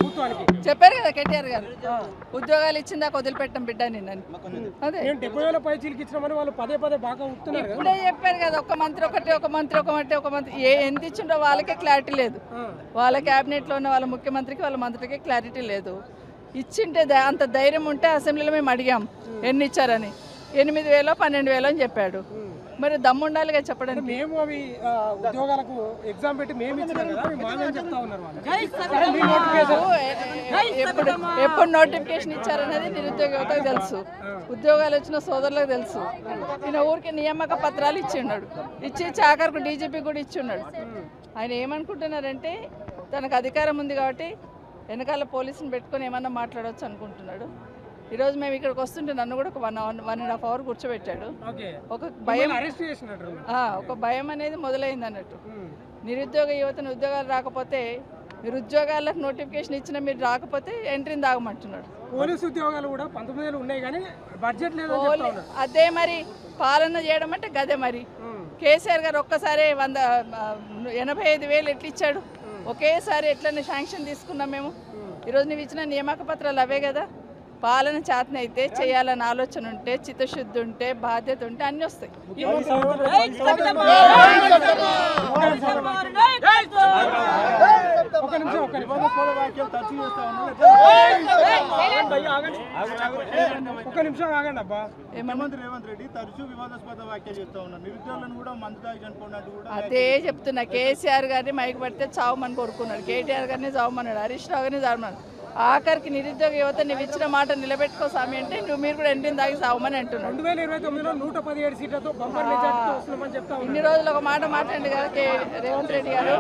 ప్రభుత్వానికి చెప్పారు కదా కేటీఆర్ గారు, ఉద్యోగాలు ఇచ్చిందా వదిలిపెట్టం బిడ్డ నిన్నని. అదే 70,000 పైచీలకి ఇచ్చినామని వాళ్ళు పదే బాగా ఉత్తున్నారు కదా. ఇప్పుడే చెప్పారు కదా, ఒక మంత్రి ఎంత ఇచ్చిండో వాళ్ళకే క్లారిటీ లేదు. వాళ్ళ క్యాబినెట్లో ఉన్న వాళ్ళ ముఖ్యమంత్రికి వాళ్ళ మంత్రికి క్లారిటీ లేదు. ఇచ్చింటే అంత ధైర్యం ఉంటే అసెంబ్లీలో మేము అడిగాం ఎన్ని ఇచ్చారని. 8,000 12,000 అని చెప్పాడు. మరి దమ్ము ఉండాలిగా చెప్పడానికి. మేము అవి ఉద్యోగాలకు ఎగ్జామ్ పెట్టి మేము ఇచ్చినా కదా, మామని చెప్తా ఉన్నారు వాళ్ళు. ఎప్పుడు నోటిఫికేషన్ ఇచ్చారనేది నిరుద్యోగ యువతకు తెలుసు, ఉద్యోగాలు వచ్చిన సోదరులకు తెలుసు. ఈయన ఊరికి నియామక పత్రాలు ఇచ్చిన్నాడు, ఇచ్చి చాకర్కు డీజీపీ కూడా ఇచ్చిన్నాడు. ఆయన ఏమనుకుంటున్నారంటే తనకు అధికారం ఉంది కాబట్టి వెనకాల పోలీసుని పెట్టుకొని ఏమన్నా మాట్లాడవచ్చు అనుకుంటున్నాడు. ఈరోజు మేము ఇక్కడికి వస్తుంటే నన్ను కూడా ఒక 1.5 hour కూర్చోబెట్టాడు. ఒక భయం అనేది మొదలైంది అన్నట్టు. నిరుద్యోగ యువతను ఉద్యోగాలు రాకపోతే, మీరు ఉద్యోగాలకు నోటిఫికేషన్ ఇచ్చినా మీరు రాకపోతే ఎంట్రీని దాగమంటున్నాడు. పోలీసు ఉద్యోగాలు కూడా 19,000 ఉన్నాయి కానీ బడ్జెట్ లేదు. అదే మరి పాలన చేయడం అంటే గదే మరి. కేసీఆర్ గారు ఒక్కసారి 85,000 ఎట్లా ఇచ్చాడు, ఒకేసారి ఎట్లనే శాంక్షన్ తీసుకున్నాం మేము. ఈరోజు నువ్వు ఇచ్చిన నియామక పత్రాలు అవే కదా. పాలన చేతనైతే చేయాలని ఆలోచన ఉంటే, చిత్తశుద్ధి ఉంటే, బాధ్యత ఉంటే అన్నీ వస్తాయి. ఒక నిమిషం ఆగండి అబ్బా. రేవంత్ రెడ్డి తరచూ వివాదాస్పద వ్యాఖ్యలు చేస్తా ఉన్నారు. నిరుద్యోగులను కూడా మందు తాగి చనిపోయినట్టు కూడా. అదే చెప్తున్నా, కేసీఆర్ గారిని మైకి పడితే చావమని కోరుకున్నాడు, కేటీఆర్ గారిని చావమన్నాడు, హరీష్ రావు గారిని చావమన్నాడు. ఆఖరికి నిరుద్యోగ యువత నువ్వు ఇచ్చిన మాట నిలబెట్టుకో స్వామి అంటే మీరు కూడా ఎంట్రీని దాగి సావమని అంటున్నాడు. 2029లో 117 సీట్లతో బంపర్ మెజారిటీతో వస్తున్నామని చెప్తా ఉన్నారు. ఇన్ని రోజులు ఒక మాట మాట్లాడండి కదా రేవంత్ రెడ్డి గారు.